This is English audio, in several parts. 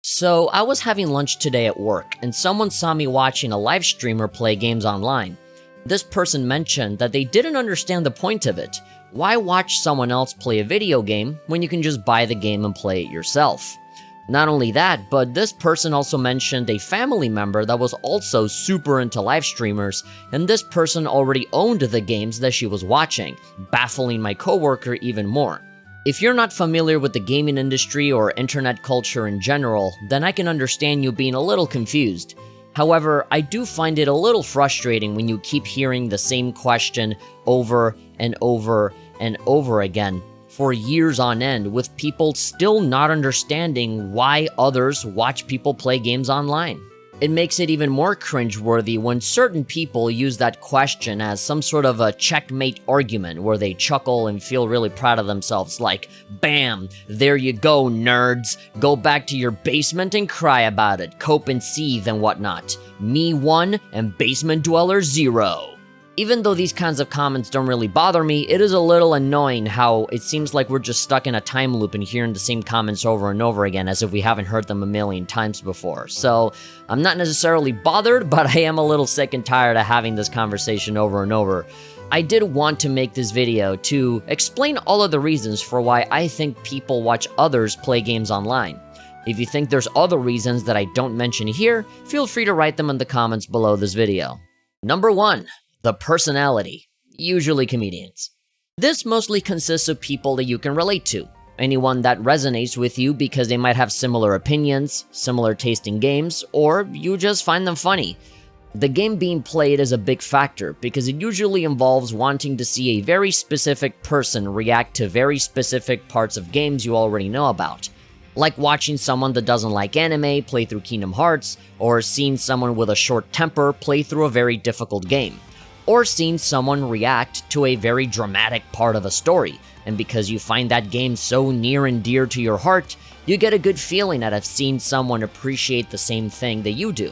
So, I was having lunch today at work, and someone saw me watching a live streamer play games online. This person mentioned that they didn't understand the point of it. Why watch someone else play a video game when you can just buy the game and play it yourself? Not only that, but this person also mentioned a family member that was also super into live streamers, and this person already owned the games that she was watching, baffling my coworker even more. If you're not familiar with the gaming industry or internet culture in general, then I can understand you being a little confused. However, I do find it a little frustrating when you keep hearing the same question over and over and over again for years on end, with people still not understanding why others watch people play games online. It makes it even more cringeworthy when certain people use that question as some sort of a checkmate argument where they chuckle and feel really proud of themselves, like, bam, there you go, nerds. Go back to your basement and cry about it, cope and seethe and whatnot. Me 1 and basement dweller 0. Even though these kinds of comments don't really bother me, it is a little annoying how it seems like we're just stuck in a time loop and hearing the same comments over and over again as if we haven't heard them a million times before. So, I'm not necessarily bothered, but I am a little sick and tired of having this conversation over and over. I did want to make this video to explain all of the reasons for why I think people watch others play games online. If you think there's other reasons that I don't mention here, feel free to write them in the comments below this video. Number 1. The personality, usually comedians. This mostly consists of people that you can relate to. Anyone that resonates with you because they might have similar opinions, similar taste in games, or you just find them funny. The game being played is a big factor because it usually involves wanting to see a very specific person react to very specific parts of games you already know about. Like watching someone that doesn't like anime play through Kingdom Hearts, or seeing someone with a short temper play through a very difficult game. Or seeing someone react to a very dramatic part of a story, and because you find that game so near and dear to your heart, you get a good feeling out of seeing someone appreciate the same thing that you do.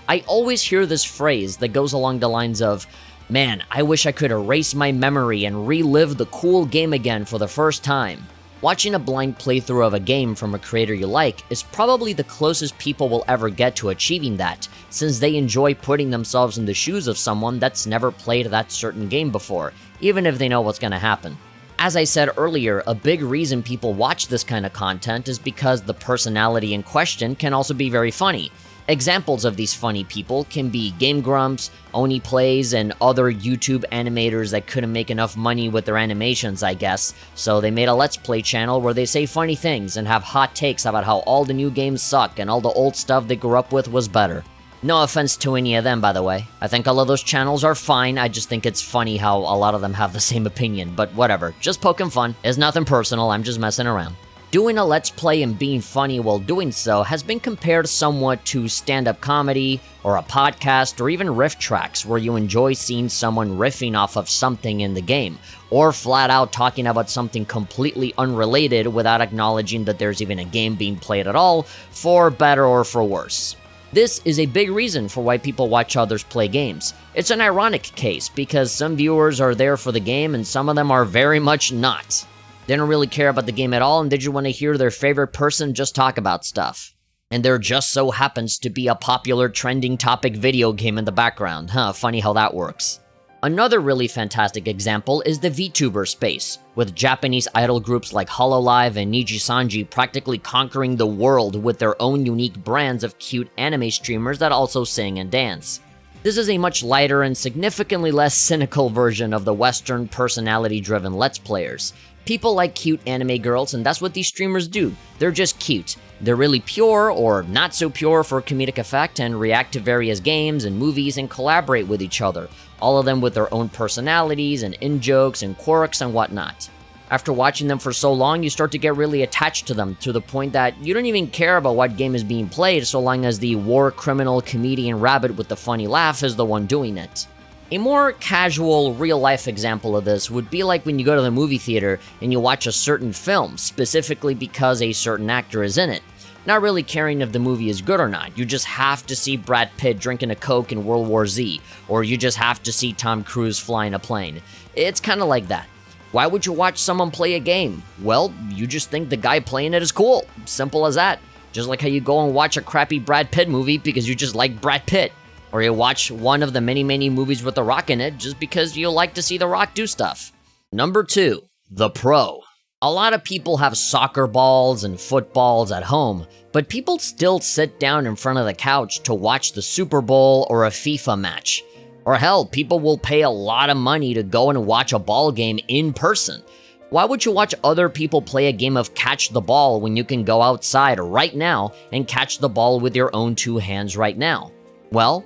I always hear this phrase that goes along the lines of, man, I wish I could erase my memory and relive the cool game again for the first time. Watching a blind playthrough of a game from a creator you like is probably the closest people will ever get to achieving that, since they enjoy putting themselves in the shoes of someone that's never played that certain game before, even if they know what's gonna happen. As I said earlier, a big reason people watch this kind of content is because the personality in question can also be very funny. Examples of these funny people can be Game Grumps, Oni Plays, and other YouTube animators that couldn't make enough money with their animations, I guess, so they made a Let's Play channel where they say funny things and have hot takes about how all the new games suck and all the old stuff they grew up with was better. No offense to any of them, by the way. I think all of those channels are fine, I just think it's funny how a lot of them have the same opinion, but whatever, just poking fun. It's nothing personal, I'm just messing around. Doing a Let's Play and being funny while doing so has been compared somewhat to stand-up comedy, or a podcast, or even riff tracks where you enjoy seeing someone riffing off of something in the game, or flat out talking about something completely unrelated without acknowledging that there's even a game being played at all, for better or for worse. This is a big reason for why people watch others play games. It's an ironic case, because some viewers are there for the game and some of them are very much not. They don't really care about the game at all, and they just want to hear their favorite person just talk about stuff. And there just so happens to be a popular trending topic video game in the background. Funny how that works. Another really fantastic example is the VTuber space, with Japanese idol groups like Hololive and Nijisanji practically conquering the world with their own unique brands of cute anime streamers that also sing and dance. This is a much lighter and significantly less cynical version of the Western personality-driven Let's Players. People like cute anime girls, and that's what these streamers do. They're just cute. They're really pure, or not so pure for comedic effect, and react to various games and movies and collaborate with each other, all of them with their own personalities and in-jokes and quirks and whatnot. After watching them for so long, you start to get really attached to them, to the point that you don't even care about what game is being played so long as the war criminal comedian rabbit with the funny laugh is the one doing it. A more casual, real-life example of this would be like when you go to the movie theater and you watch a certain film, specifically because a certain actor is in it. Not really caring if the movie is good or not, you just have to see Brad Pitt drinking a Coke in World War Z, or you just have to see Tom Cruise flying a plane. It's kinda like that. Why would you watch someone play a game? Well, you just think the guy playing it is cool. Simple as that. Just like how you go and watch a crappy Brad Pitt movie because you just like Brad Pitt. Or you watch one of the many movies with The Rock in it just because you like to see The Rock do stuff. Number 2, the pro. A lot of people have soccer balls and footballs at home, but people still sit down in front of the couch to watch the Super Bowl or a FIFA match. Or hell, people will pay a lot of money to go and watch a ball game in person. Why would you watch other people play a game of catch the ball when you can go outside right now and catch the ball with your own 2 hands right now? Well,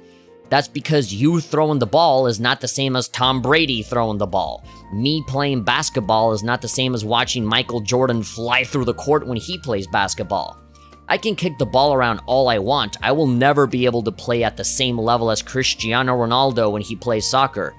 that's because you throwing the ball is not the same as Tom Brady throwing the ball. Me playing basketball is not the same as watching Michael Jordan fly through the court when he plays basketball. I can kick the ball around all I want. I will never be able to play at the same level as Cristiano Ronaldo when he plays soccer.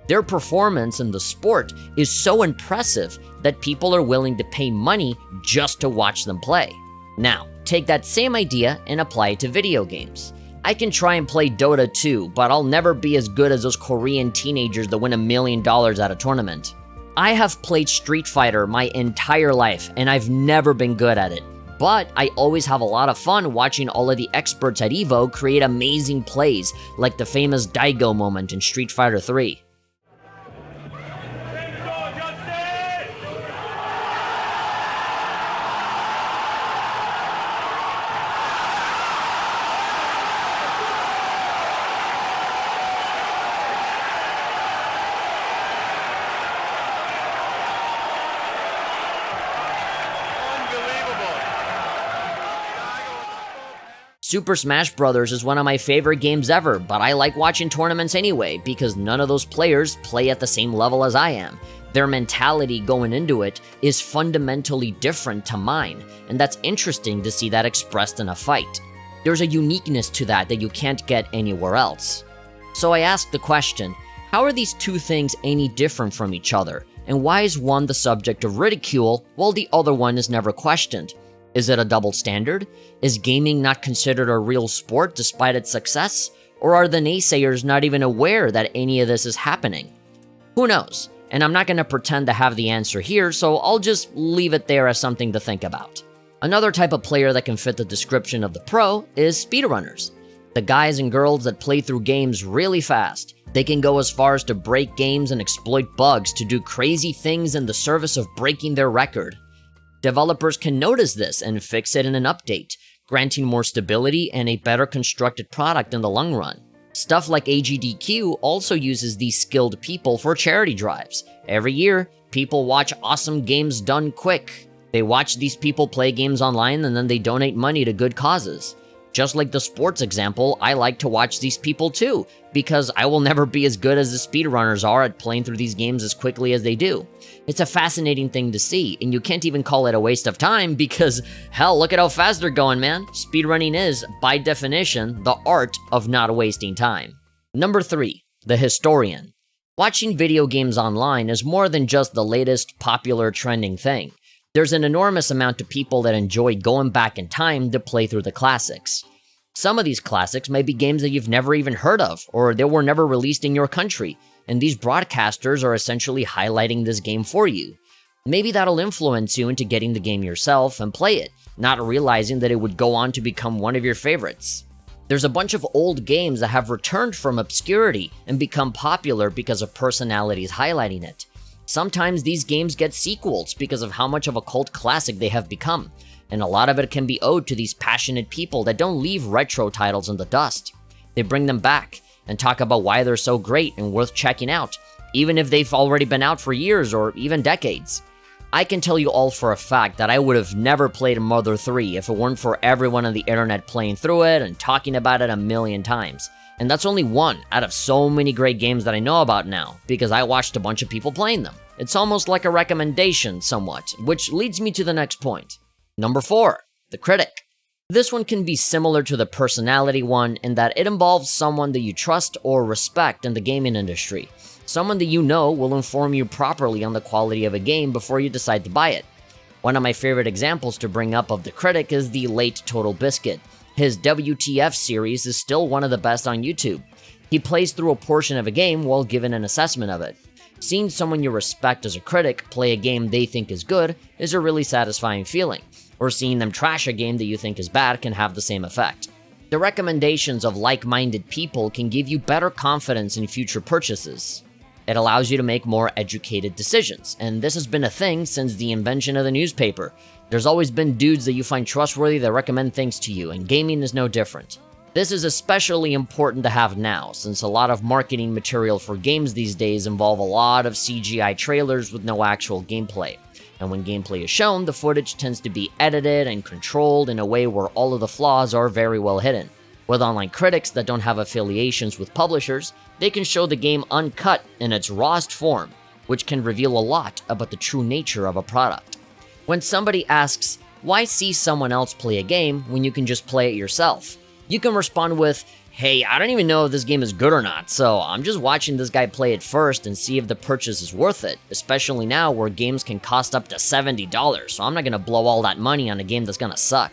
Their performance in the sport is so impressive that people are willing to pay money just to watch them play. Now, take that same idea and apply it to video games. I can try and play Dota 2, but I'll never be as good as those Korean teenagers that win $1 million at a tournament. I have played Street Fighter my entire life, and I've never been good at it. But I always have a lot of fun watching all of the experts at EVO create amazing plays, like the famous Daigo moment in Street Fighter 3. Super Smash Bros. Is one of my favorite games ever, but I like watching tournaments anyway because none of those players play at the same level as I am. Their mentality going into it is fundamentally different to mine, and that's interesting to see that expressed in a fight. There's a uniqueness to that you can't get anywhere else. So I asked the question, how are these 2 things any different from each other? And why is one the subject of ridicule while the other one is never questioned? Is it a double standard? Is gaming not considered a real sport despite its success? Or are the naysayers not even aware that any of this is happening? Who knows? And I'm not going to pretend to have the answer here, so I'll just leave it there as something to think about. Another type of player that can fit the description of the pro is speedrunners. The guys and girls that play through games really fast. They can go as far as to break games and exploit bugs to do crazy things in the service of breaking their record. Developers can notice this and fix it in an update, granting more stability and a better constructed product in the long run. Stuff like AGDQ also uses these skilled people for charity drives. Every year, people watch awesome games done quick. They watch these people play games online and then they donate money to good causes. Just like the sports example, I like to watch these people too, because I will never be as good as the speedrunners are at playing through these games as quickly as they do. It's a fascinating thing to see, and you can't even call it a waste of time because, hell, look at how fast they're going, man. Speedrunning is, by definition, the art of not wasting time. Number 3, the historian. Watching video games online is more than just the latest popular trending thing. There's an enormous amount of people that enjoy going back in time to play through the classics. Some of these classics may be games that you've never even heard of, or they were never released in your country, and these broadcasters are essentially highlighting this game for you. Maybe that'll influence you into getting the game yourself and play it, not realizing that it would go on to become one of your favorites. There's a bunch of old games that have returned from obscurity and become popular because of personalities highlighting it. Sometimes these games get sequels because of how much of a cult classic they have become, and a lot of it can be owed to these passionate people that don't leave retro titles in the dust. They bring them back and talk about why they're so great and worth checking out, even if they've already been out for years or even decades. I can tell you all for a fact that I would have never played Mother 3 if it weren't for everyone on the internet playing through it and talking about it a million times. And that's only one out of so many great games that I know about now, because I watched a bunch of people playing them. It's almost like a recommendation somewhat, which leads me to the next point. Number 4, the critic. This one can be similar to the personality one in that it involves someone that you trust or respect in the gaming industry. Someone that you know will inform you properly on the quality of a game before you decide to buy it. One of my favorite examples to bring up of the critic is the late Total Biscuit. His WTF series is still one of the best on YouTube. He plays through a portion of a game while giving an assessment of it. Seeing someone you respect as a critic play a game they think is good is a really satisfying feeling. or seeing them trash a game that you think is bad can have the same effect. The recommendations of like-minded people can give you better confidence in future purchases. It allows you to make more educated decisions, and this has been a thing since the invention of the newspaper. There's always been dudes that you find trustworthy that recommend things to you, and gaming is no different. This is especially important to have now, since a lot of marketing material for games these days involve a lot of CGI trailers with no actual gameplay. And when gameplay is shown, the footage tends to be edited and controlled in a way where all of the flaws are very well hidden. With online critics that don't have affiliations with publishers, they can show the game uncut in its rawest form, which can reveal a lot about the true nature of a product. When somebody asks, why see someone else play a game when you can just play it yourself? You can respond with, hey, I don't even know if this game is good or not, so I'm just watching this guy play it first and see if the purchase is worth it, especially now where games can cost up to $70, so I'm not gonna blow all that money on a game that's gonna suck.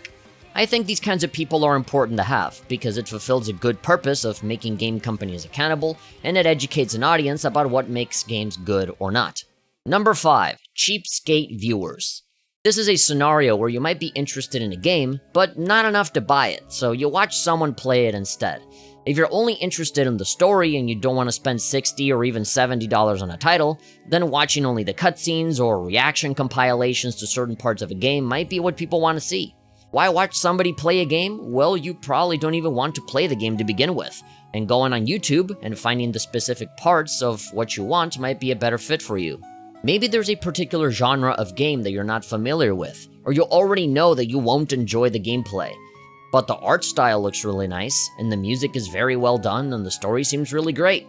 I think these kinds of people are important to have, because it fulfills a good purpose of making game companies accountable, and it educates an audience about what makes games good or not. Number 5. Cheapskate viewers. This is a scenario where you might be interested in a game, but not enough to buy it, so you watch someone play it instead. If you're only interested in the story and you don't want to spend $60 or even $70 on a title, then watching only the cutscenes or reaction compilations to certain parts of a game might be what people want to see. Why watch somebody play a game? Well, you probably don't even want to play the game to begin with, and going on YouTube and finding the specific parts of what you want might be a better fit for you. Maybe there's a particular genre of game that you're not familiar with, or you already know that you won't enjoy the gameplay. But the art style looks really nice, and the music is very well done, and the story seems really great.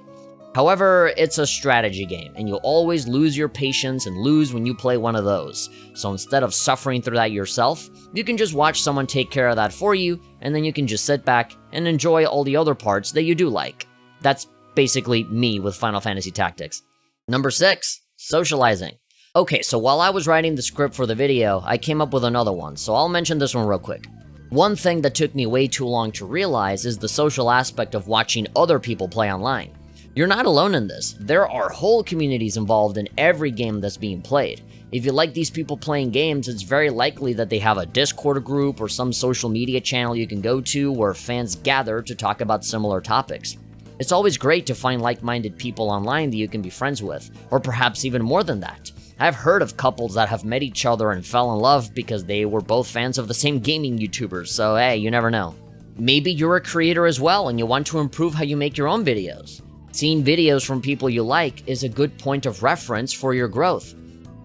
However, it's a strategy game, and you'll always lose your patience and lose when you play one of those. So instead of suffering through that yourself, you can just watch someone take care of that for you, and then you can just sit back and enjoy all the other parts that you do like. That's basically me with Final Fantasy Tactics. Number 6. Socializing. Okay, so while I was writing the script for the video, I came up with another one, so I'll mention this one real quick. One thing that took me way too long to realize is the social aspect of watching other people play online. You're not alone in this. There are whole communities involved in every game that's being played. If you like these people playing games, it's very likely that they have a Discord group or some social media channel you can go to where fans gather to talk about similar topics. It's always great to find like-minded people online that you can be friends with, or perhaps even more than that. I've heard of couples that have met each other and fell in love because they were both fans of the same gaming YouTubers, so hey, you never know. Maybe you're a creator as well and you want to improve how you make your own videos. Seeing videos from people you like is a good point of reference for your growth.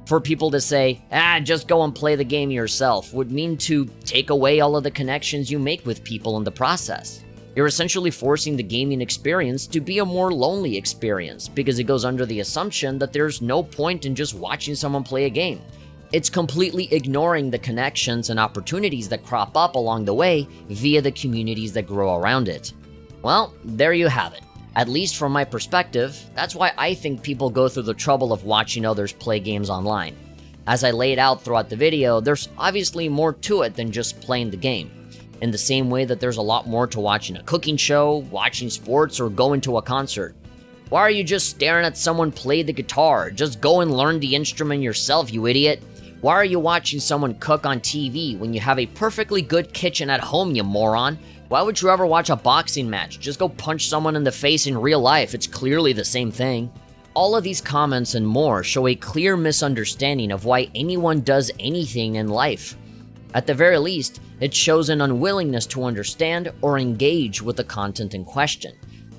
For people to say, just go and play the game yourself would mean to take away all of the connections you make with people in the process. You're essentially forcing the gaming experience to be a more lonely experience because it goes under the assumption that there's no point in just watching someone play a game. It's completely ignoring the connections and opportunities that crop up along the way via the communities that grow around it. Well, there you have it. At least from my perspective, that's why I think people go through the trouble of watching others play games online. As I laid out throughout the video, there's obviously more to it than just playing the game. In the same way that there's a lot more to watching a cooking show, watching sports, or going to a concert. Why are you just staring at someone play the guitar? Just go and learn the instrument yourself, you idiot. Why are you watching someone cook on TV when you have a perfectly good kitchen at home, you moron? Why would you ever watch a boxing match? Just go punch someone in the face in real life. It's clearly the same thing. All of these comments and more show a clear misunderstanding of why anyone does anything in life. At the very least, it shows an unwillingness to understand or engage with the content in question,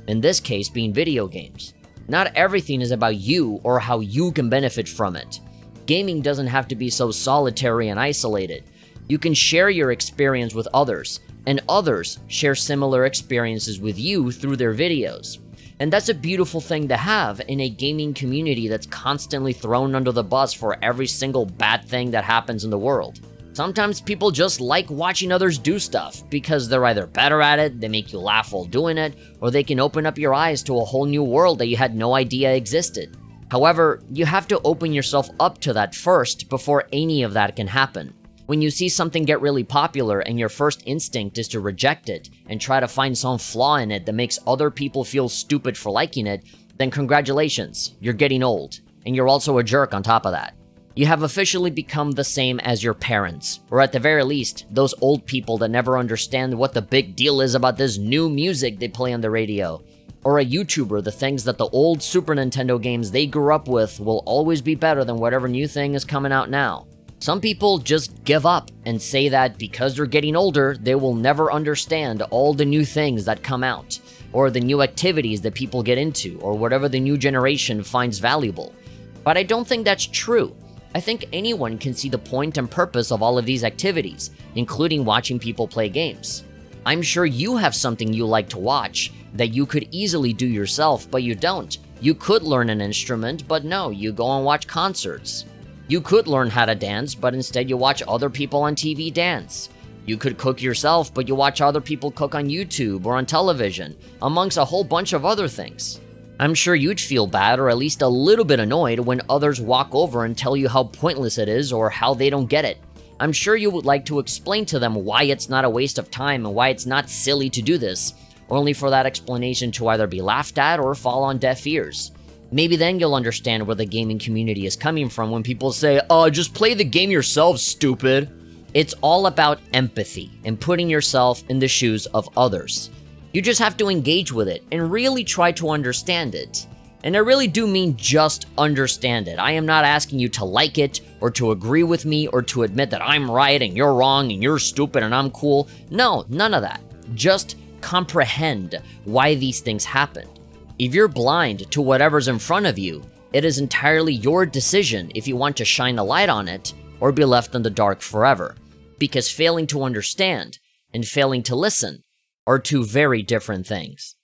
in this case being video games. Not everything is about you or how you can benefit from it. Gaming doesn't have to be so solitary and isolated. You can share your experience with others, and others share similar experiences with you through their videos. And that's a beautiful thing to have in a gaming community that's constantly thrown under the bus for every single bad thing that happens in the world. Sometimes people just like watching others do stuff because they're either better at it, they make you laugh while doing it, or they can open up your eyes to a whole new world that you had no idea existed. However, you have to open yourself up to that first before any of that can happen. When you see something get really popular and your first instinct is to reject it and try to find some flaw in it that makes other people feel stupid for liking it, then congratulations, you're getting old, and you're also a jerk on top of that. You have officially become the same as your parents, or at the very least, those old people that never understand what the big deal is about this new music they play on the radio. Or a YouTuber, the things that the old Super Nintendo games they grew up with will always be better than whatever new thing is coming out now. Some people just give up and say that because they're getting older, they will never understand all the new things that come out, or the new activities that people get into, or whatever the new generation finds valuable. But I don't think that's true. I think anyone can see the point and purpose of all of these activities, including watching people play games. I'm sure you have something you like to watch that you could easily do yourself, but you don't. You could learn an instrument, but no, you go and watch concerts. You could learn how to dance, but instead you watch other people on TV dance. You could cook yourself, but you watch other people cook on YouTube or on television, amongst a whole bunch of other things. I'm sure you'd feel bad or at least a little bit annoyed when others walk over and tell you how pointless it is or how they don't get it. I'm sure you would like to explain to them why it's not a waste of time and why it's not silly to do this, only for that explanation to either be laughed at or fall on deaf ears. Maybe then you'll understand where the gaming community is coming from when people say, "Oh, just play the game yourself, stupid." It's all about empathy and putting yourself in the shoes of others. You just have to engage with it and really try to understand it. And I really do mean just understand it. I am not asking you to like it or to agree with me or to admit that I'm right and you're wrong and you're stupid and I'm cool. No, none of that. Just comprehend why these things happened. If you're blind to whatever's in front of you, it is entirely your decision if you want to shine a light on it or be left in the dark forever. Because failing to understand and failing to listen are two very different things.